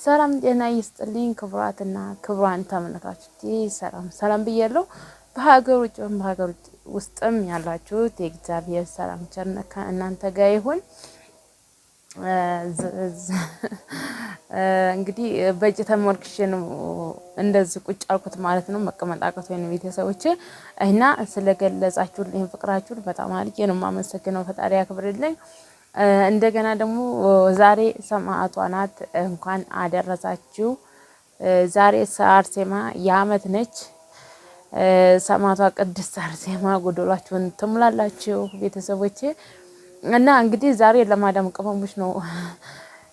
ሰላም ጤና ይስጥልኝ ክቡራትና ክቡራን ተመልካቾቼ ሰላም ብያለሁ። በሀገር ውስጥም ያላችሁት የእግዚአብሔር ሰላም ቸርነት ከእናንተ ጋር ይሁን። እንግዲህ በእጅ ተመልክቼ ነው እንደዚህ ቁጭ አልኩት ማለት ነው። መቀመጥ አቅቶኝ ቤተሰቦቼ እና ስለገለጻችሁልኝ ፍቅራችሁን በጣም አድርጌ ነው የማመሰግነው። ፈጣሪ ያክብርልኝ። እንደገና ደግሞ ዛሬ ሰማዕቷ ናት፣ እንኳን አደረሳችሁ። ዛሬ አርሴማ የዓመት ነች። ሰማዕቷ ቅድስት አርሴማ ጎደሏችሁን ትሙላላችሁ ቤተሰቦቼ። እና እንግዲህ ዛሬ ለማዳም ቅመሞች ነው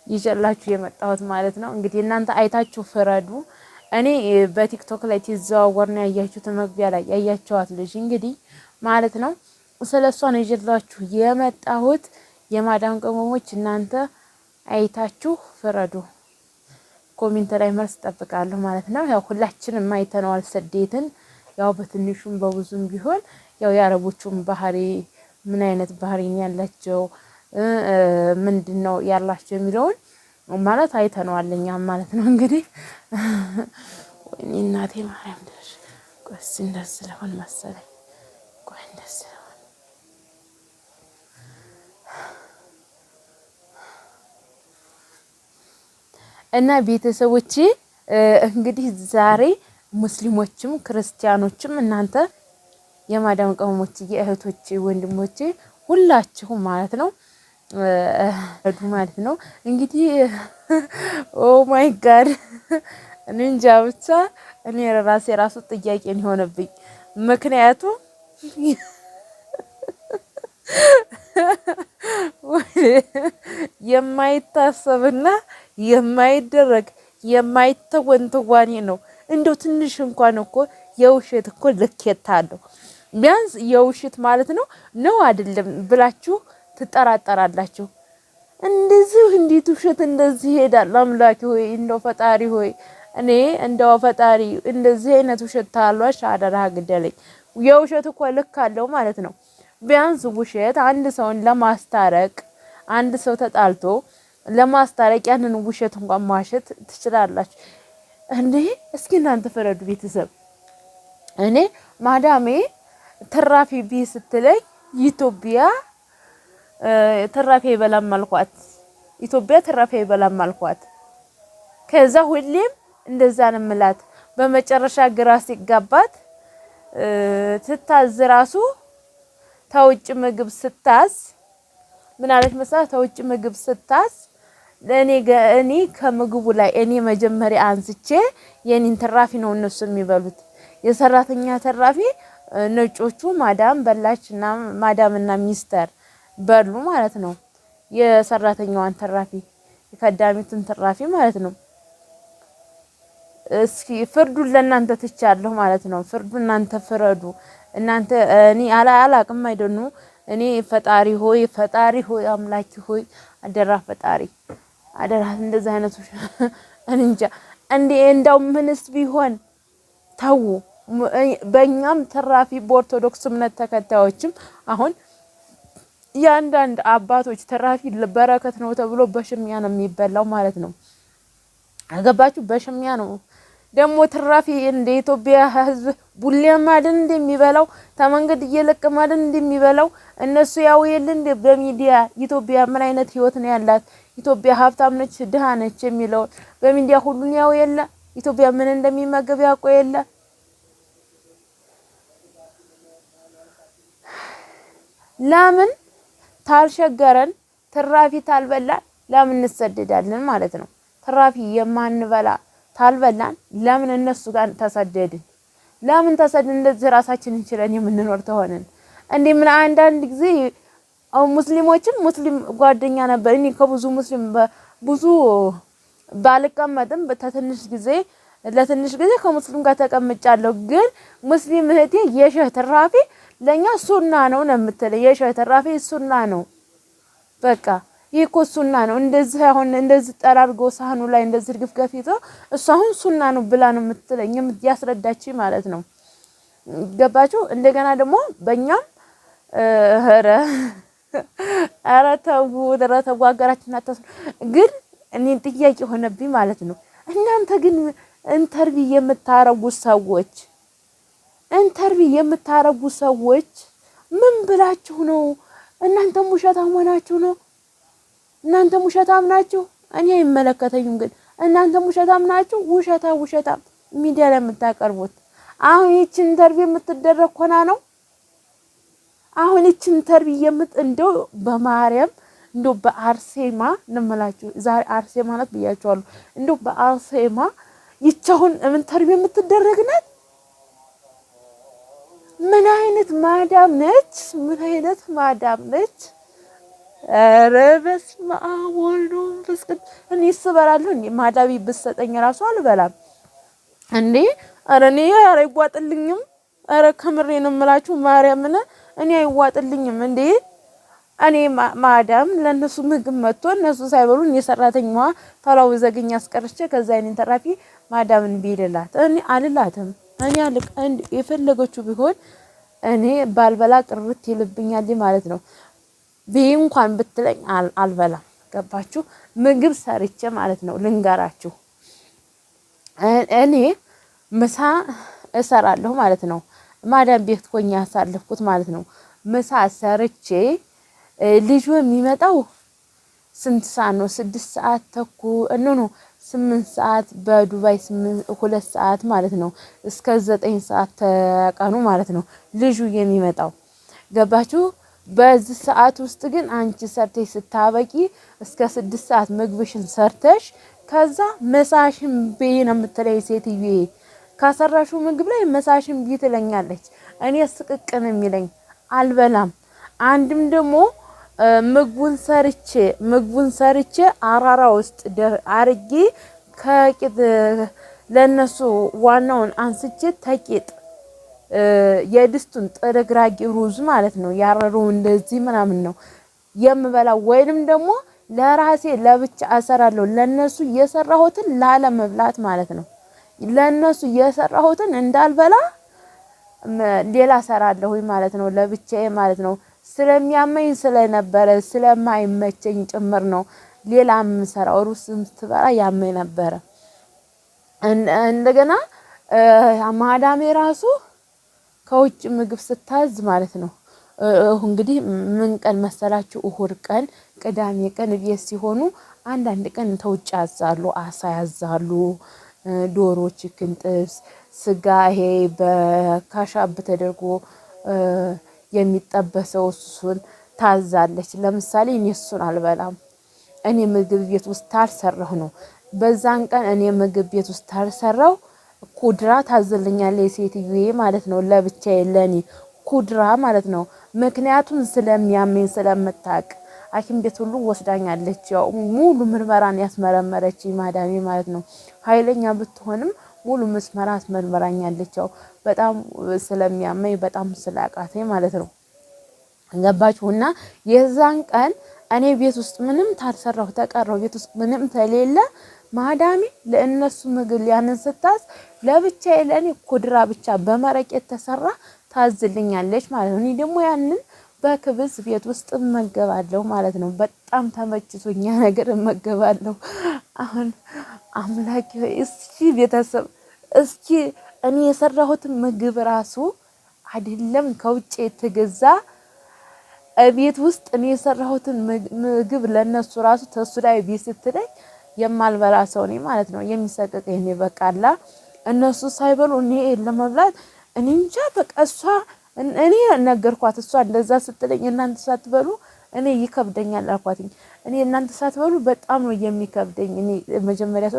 ይዤላችሁ የመጣሁት ማለት ነው። እንግዲህ እናንተ አይታችሁ ፍረዱ። እኔ በቲክቶክ ላይ ትዘዋወር ነው ያያችሁት፣ መግቢያ ላይ ያያችኋት ልጅ እንግዲህ ማለት ነው። ስለሷ ነው ይዤላችሁ የመጣሁት። የማዳም ቅመሞች እናንተ አይታችሁ ፍረዱ። ኮሜንት ላይ መልስ ጠብቃለሁ ማለት ነው። ያው ሁላችንም አይተነዋል ስደትን፣ ያው በትንሹም በብዙም ቢሆን ያው የአረቦቹም ባህሪ ምን አይነት ባህሪ ነው ያላቸው፣ ምንድነው ያላቸው የሚለውን ማለት አይተነዋል እኛም ማለት ነው። እንግዲህ ወይኔ እናቴ ማርያም ደሽ ቆስ እንደዚህ ለሆን መሰለኝ ቆይ እንደዚህ እና ቤተሰቦቼ እንግዲህ ዛሬ ሙስሊሞችም ክርስቲያኖችም እናንተ የማዳም ቅመሞች የእህቶቼ ወንድሞቼ ሁላችሁ ማለት ነው ማለት ነው። እንግዲህ ኦ ማይ ጋድ እኔ እንጃ ብቻ እኔ ራሱ ጥያቄ ነው የሆነብኝ። ምክንያቱም የማይታሰብና የማይደረግ የማይተወን ትዋኔ ነው። እንደው ትንሽ እንኳን እኮ የውሸት እኮ ልኬት አለው። ቢያንስ የውሸት ማለት ነው አይደለም ብላችሁ ትጠራጠራላችሁ። እንደዚህ እንዴት ውሸት እንደዚህ ይሄዳል? አምላኪ ሆይ እንደው ፈጣሪ ሆይ እኔ እንደው ፈጣሪ እንደዚህ አይነት ውሸት ታሏሽ አደራ ግደለኝ። የውሸት እኮ ልክ አለው ማለት ነው። ቢያንስ ውሸት አንድ ሰውን ለማስታረቅ አንድ ሰው ተጣልቶ ለማስታረቅ ያንን ውሸት እንኳን ማሸት ትችላላችሁ እንዴ? እስኪ እናንተ ፈረዱ ቤተሰብ። እኔ ማዳሜ ተራፊ ቢ ስትለኝ ኢትዮጵያ ተራፊ ይበላም አልኳት። ኢትዮጵያ ተራፊ ይበላም አልኳት። ከዛ ሁሌም እንደዛ ነው የምላት። በመጨረሻ ግራ ሲጋባት ትታዝ ራሱ ተውጭ ምግብ ስታዝ ምን አለች መሰለህ? ተውጭ ምግብ ስታዝ እኔ ከምግቡ ላይ እኔ መጀመሪያ አንስቼ የኔን ተራፊ ነው እነሱ የሚበሉት። የሰራተኛ ተራፊ ነጮቹ ማዳም በላችና ማዳምና ሚስተር በሉ ማለት ነው። የሰራተኛዋን ተራፊ የከዳሚቱን ተራፊ ማለት ነው። እስኪ ፍርዱን ለእናንተ ትቻለሁ ማለት ነው። ፍርዱን እናንተ ፍረዱ። እናንተ እኔ አላቅም አይደኑ። እኔ ፈጣሪ ሆይ አምላኪ ሆይ አደራ ፈጣሪ አደራ እንደዚህ አይነቱ እንጃ እንደው ምንስ ቢሆን ተው። በእኛም ተራፊ በኦርቶዶክስ እምነት ተከታዮችም አሁን ያንዳንድ አባቶች ተራፊ በረከት ነው ተብሎ በሽሚያ ነው የሚበላው ማለት ነው። አገባችሁ? በሽሚያ ነው ደግሞ ተራፊ እንደ ኢትዮጵያ ህዝብ ቡሊያም አይደል እንደሚበላው ተመንገድ እየለቀመ አይደል እንደሚበላው እነሱ ያው የለን በሚዲያ ኢትዮጵያ ምን አይነት ህይወት ነው ያላት፣ ኢትዮጵያ ሀብታም ነች ድሃ ነች የሚለው በሚዲያ ሁሉን ያው የለ ኢትዮጵያ ምን እንደሚመገብ ያውቁ የለ። ለምን ታልሸገረን ተራፊ ታልበላን ለምን እንሰደዳለን ማለት ነው? ተራፊ የማንበላ ታልበላን ለምን እነሱ ጋር ተሰደድን? ለምን ተሰደድን? እንደዚህ ራሳችንን ችለን የምንኖር ተሆነን እንዴ? ምን አንዳንድ ጊዜ ሙስሊሞችም ሙስሊም ጓደኛ ነበር። እኔ ከብዙ ሙስሊም ብዙ ባልቀመጥም ለትንሽ ጊዜ ከሙስሊም ጋር ተቀምጫለሁ። ግን ሙስሊም እህቴ የሸህ ተራፊ ለኛ ሱና ነው የምትለው። የሸህ ተራፊ ሱና ነው በቃ ይሄ እኮ ሱና ነው። እንደዚህ አሁን እንደዚህ ጠራርጎ ሳህኑ ላይ እንደዚህ ግፍ ገፊቶ እሱ አሁን ሱና ነው ብላ ነው የምትለኝ ያስረዳችኝ ማለት ነው። ገባችሁ? እንደገና ደግሞ በእኛም ኧረ ተው ሀገራችን አታስ ግን እኔ ጥያቄ ሆነብኝ ማለት ነው። እናንተ ግን ኢንተርቪው የምታረጉ ሰዎች ምን ብላችሁ ነው? እናንተም ውሸታም ሆናችሁ ነው? እናንተም ውሸታም ናችሁ። እኔ አይመለከተኝም፣ ግን እናንተም ውሸታም ናችሁ። ውሸታም ሚዲያ ላይ የምታቀርቡት አሁን ይችን ኢንተርቪው የምትደረግ ኮና ነው። አሁን ይችን ኢንተርቪው እንደው በማርያም እንደው በአርሴማ እንመላችሁ ዛሬ አርሴማ ማለት ብያችኋለሁ። እንደው በአርሴማ ይቻውን ኢንተርቪው የምትደረግ ናት። ምን አይነት ማዳም ነች? ኧረ በስመ አብ ወልድ ወመንፈስ ቅዱስ። እኔ ስበላለሁ እንዴ? ማዳቢ ብትሰጠኝ ራሱ አልበላም እንዴ። ኧረ እኔ አይዋጥልኝም። ኧረ ከምሬ ነው የምላችሁ ማርያምን እኔ አይዋጥልኝም እንዴ። እኔ ማዳም ለነሱ ምግብ መጥቶ እነሱ ሳይበሉ እኔ ሰራተኛዋ ታላው ዘግኛ አስቀርቼ ከዛ አይኔን ተራፊ ማዳምን ቢልላት እኔ አልላትም። እኔ እንዴ የፈለገችው ቢሆን እኔ ባልበላ ቅርት ይልብኛል ማለት ነው። እንኳን ብትለኝ አልበላም። ገባችሁ? ምግብ ሰርቼ ማለት ነው ልንገራችሁ። እኔ ምሳ እሰራለሁ ማለት ነው። ማዳም ቤት ሆኜ ያሳለፍኩት ማለት ነው። ምሳ ሰርቼ ልጁ የሚመጣው ስንት ሰዓት ነው? 6 ሰዓት ተኩል ነው 8 ሰዓት በዱባይ 2 ሰዓት ማለት ነው። እስከ 9 ሰዓት ተቀኑ ማለት ነው ልጁ የሚመጣው። ገባችሁ? በዚህ ሰዓት ውስጥ ግን አንቺ ሰርተሽ ስታበቂ እስከ 6 ሰዓት ምግብሽን ሰርተሽ ከዛ መሳሽን ቤ ነው የምትለኝ ሴትዬ። ካሰራሹ ምግብ ላይ መሳሽን ቤ ትለኛለች። እኔ ስቅቅን የሚለኝ አልበላም። አንድም ደግሞ ምግቡን ሰርቼ አራራ ውስጥ አርጌ ከቂጥ ለነሱ ዋናውን አንስቼ ተቂጥ የድስቱን ጥርግራጊ ሩዝ ማለት ነው ያረሩ እንደዚህ ምናምን ነው የምበላው። ወይንም ደግሞ ለራሴ ለብቻ አሰራለሁ። ለነሱ የሰራሁትን ላለመብላት ማለት ነው። ለነሱ የሰራሁትን እንዳልበላ ሌላ ሰራለሁ ማለት ነው ለብቻዬ ማለት ነው። ስለሚያመኝ ስለነበረ ስለማይመቸኝ ጭምር ነው ሌላም ሰራው። ሩስም ስትበላ ያመኝ ነበረ። እንደገና ማዳሜ ራሱ ከውጭ ምግብ ስታዝ ማለት ነው። እንግዲህ ምን ቀን መሰላችሁ? እሁድ ቀን፣ ቅዳሜ ቀን ቤት ሲሆኑ አንዳንድ ቀን ተውጭ ያዛሉ። አሳ ያዛሉ፣ ዶሮ፣ ቺክን፣ ጥብስ፣ ስጋ ይሄ በካሻብ ተደርጎ የሚጠበሰው እሱን ታዛለች። ለምሳሌ እኔ እሱን አልበላም። እኔ ምግብ ቤት ውስጥ ታልሰራሁ ነው። በዛን ቀን እኔ ምግብ ቤት ውስጥ ታልሰራሁ ኩድራ ታዝልኛለች ሴትዬ ማለት ነው። ለብቻዬ ለኔ ኩድራ ማለት ነው። ምክንያቱም ስለሚያመኝ ስለምታቅ ሐኪም ቤት ሁሉ ወስዳኛለች። ያው ሙሉ ምርመራን ያስመረመረች ማዳሜ ማለት ነው። ኃይለኛ ብትሆንም ሙሉ መስመራ አስመርመራኛለች። ያው በጣም ስለሚያመኝ በጣም ስላቃተኝ ማለት ነው። ገባችሁና? የዛን ቀን እኔ ቤት ውስጥ ምንም ታልሰራሁ ተቀረው ቤት ውስጥ ምንም ተሌለ ማዳሜ ለእነሱ ምግብ ያንን ስታዝ ለብቻዬ ለኔ ኩድራ ብቻ በመረቅ የተሰራ ታዝልኛለች ማለት ነው። እኔ ደግሞ ያንን በክብዝ ቤት ውስጥ እመገባለሁ ማለት ነው። በጣም ተመችቶኛ ነገር እመገባለሁ። አሁን አምላኬ እስኪ ቤተሰብ እስኪ እኔ የሰራሁትን ምግብ ራሱ አይደለም ከውጭ የተገዛ ቤት ውስጥ እኔ የሰራሁትን ምግብ ለነሱ ራሱ ተሱዳይ ቤት ስትለኝ የማልበላ ሰው ነኝ ማለት ነው። የሚሰቀቀኝ እኔ በቃላ እነሱ ሳይበሉ እኔ ለመብላት እኔ እንጃ በቃ እኔ ነገርኳት። እሷ እንደዛ ስትለኝ እናንተ ሳትበሉ እኔ ይከብደኛል አልኳት። እኔ እናንተ ሳትበሉ በጣም ነው የሚከብደኝ። እኔ መጀመሪያ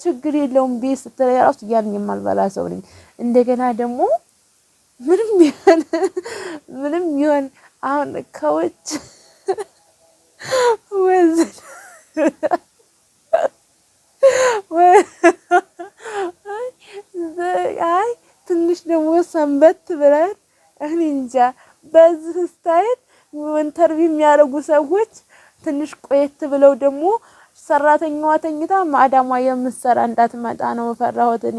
ችግር የለውም ቤት ስትለኝ ራሱ ያን የማልበላ ሰው ነኝ። እንደገና ደግሞ ምንም ይሆን አሁን ከውጭ አይ ትንሽ ደግሞ ሰንበት ብለን እኔ እንጃ በዚህ ስታይል ኢንተርቪው የሚያደርጉ ሰዎች ትንሽ ቆየት ብለው ደግሞ ሰራተኛዋ ተኝታ ማዳሟ የምትሰራ እንዳትመጣ ነው ፈራሁት። እኔ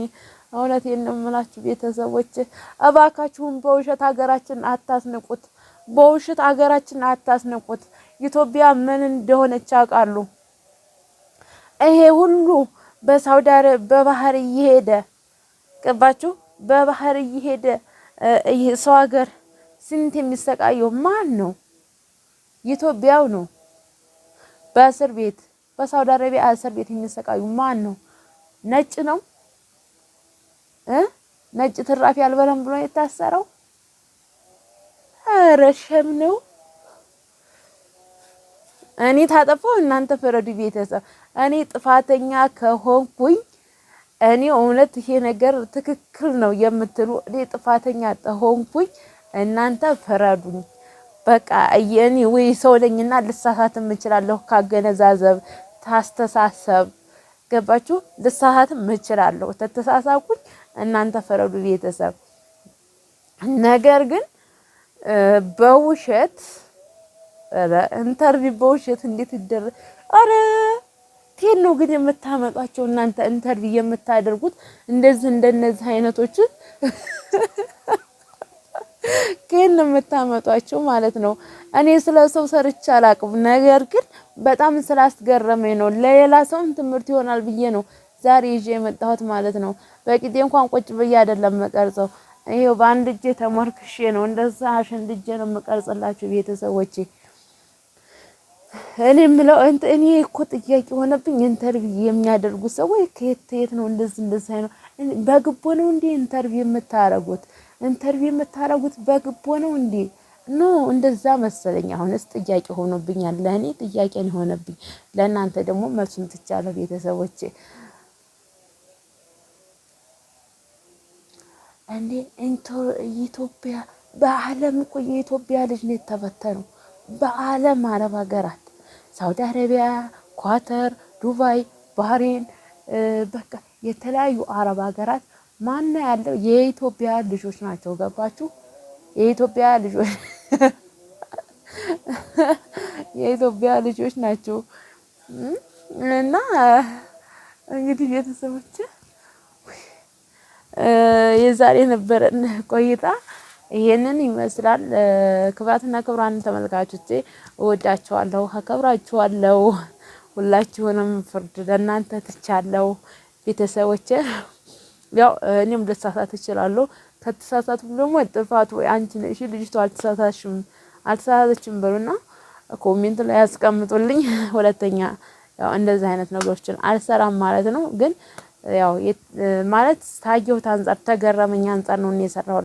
እውነቴን ነው የምላችሁ ቤተሰቦች፣ እባካችሁን በውሸት ሀገራችን አታስንቁት። ኢትዮጵያ ምን እንደሆነች ያውቃሉ። ይሄ ሁሉ በሳውዲ አረቢያ በባህር እየሄደ ገባችሁ? በባህር እየሄደ ሰው ሀገር ስንት የሚሰቃየው ማን ነው? ኢትዮጵያው ነው። በእስር ቤት በሳውዲ አረቢያ እስር ቤት የሚሰቃዩ ማን ነው? ነጭ ነው ነጭ ትራፊ አልበላም ብሎ የታሰረው። ኧረ ሸም ነው። እኔ ታጠፋው እናንተ ፍረዱ ቤተሰብ። እኔ ጥፋተኛ ከሆንኩኝ እኔ እውነት ይሄ ነገር ትክክል ነው የምትሉ እኔ ጥፋተኛ ከሆንኩኝ እናንተ ፍረዱኝ። በቃ የኔ ወይ ሰው ነኝና ልሳሳትም እችላለሁ። ካገነዛዘብ ታስተሳሰብ ገባችሁ? ልሳሳትም እችላለሁ። ተተሳሳኩኝ እናንተ ፍረዱ ቤተሰብ። ነገር ግን በውሸት ኢንተርቪው በውሸት እንዴት ይደረግ? አረ ቴን ነው ግን የምታመጧቸው እናንተ ኢንተርቪው የምታደርጉት እንደዚህ እንደነዚህ አይነቶች ከየት ነው የምታመጧቸው ማለት ነው? እኔ ስለ ሰው ሰርቼ አላቅም። ነገር ግን በጣም ስላስገረመኝ ነው። ለሌላ ሰውም ትምህርት ይሆናል ብዬ ነው ዛሬ ይዤ የመጣሁት ማለት ነው። በቂጤ እንኳን ቁጭ ብዬ አይደለም መቀርጸው። ይሄው በአንድ እጄ ተመርክሼ ነው እንደዛ አሸንድጄ ነው የምቀርጽላችሁ ቤተሰቦቼ። እኔ የምለው እኔ እኮ ጥያቄ ሆነብኝ። ኢንተርቪው የሚያደርጉ ሰዎች ከየት ነው እንደዚህ አይነት በግቦ ነው እንዴ ኢንተርቪው የምታረጉት? ኢንተርቪው የምታረጉት በግቦ ነው እንዴ? ኖ እንደዛ መሰለኝ። አሁንስ ጥያቄ ሆኖብኛል። ለእኔ ጥያቄ ነው ሆነብኝ። ለእናንተ ደግሞ መልሱን ትቻለሁ ቤተሰቦቼ። እንዴ ኢትዮጵያ በዓለም እኮ የኢትዮጵያ ልጅ ነው የተበተነው። በዓለም አረብ ሀገራት ሳውዲ አረቢያ፣ ኳተር፣ ዱባይ፣ ባህሬን በቃ የተለያዩ አረብ ሀገራት ማን ያለው የኢትዮጵያ ልጆች ናቸው። ገባችሁ? የኢትዮጵያ ልጆች የኢትዮጵያ ልጆች ናቸው። እና እንግዲህ ቤተሰቦች የዛሬ ነበረን ቆይታ ይሄንን ይመስላል። ክብራትና ክብራን ተመልካቾቼ እወዳችኋለሁ፣ አከብራችኋለሁ። ሁላችሁንም ፍርድ ለእናንተ ትቻለሁ ቤተሰቦቼ። ያው እኔም ልሳሳት እችላለሁ። ከተሳሳቱ ደግሞ ጥፋቱ ወይ አንቺ ነሽ ልጅቷ አልተሳሳተችም በሉና ኮሜንት ላይ ያስቀምጡልኝ። ሁለተኛ ያው እንደዚህ አይነት ነገሮችን አልሰራም ማለት ነው። ግን ያው ማለት ታየሁት አንፃር ተገረመኝ አንፃር ነው እኔ የሰራሁት።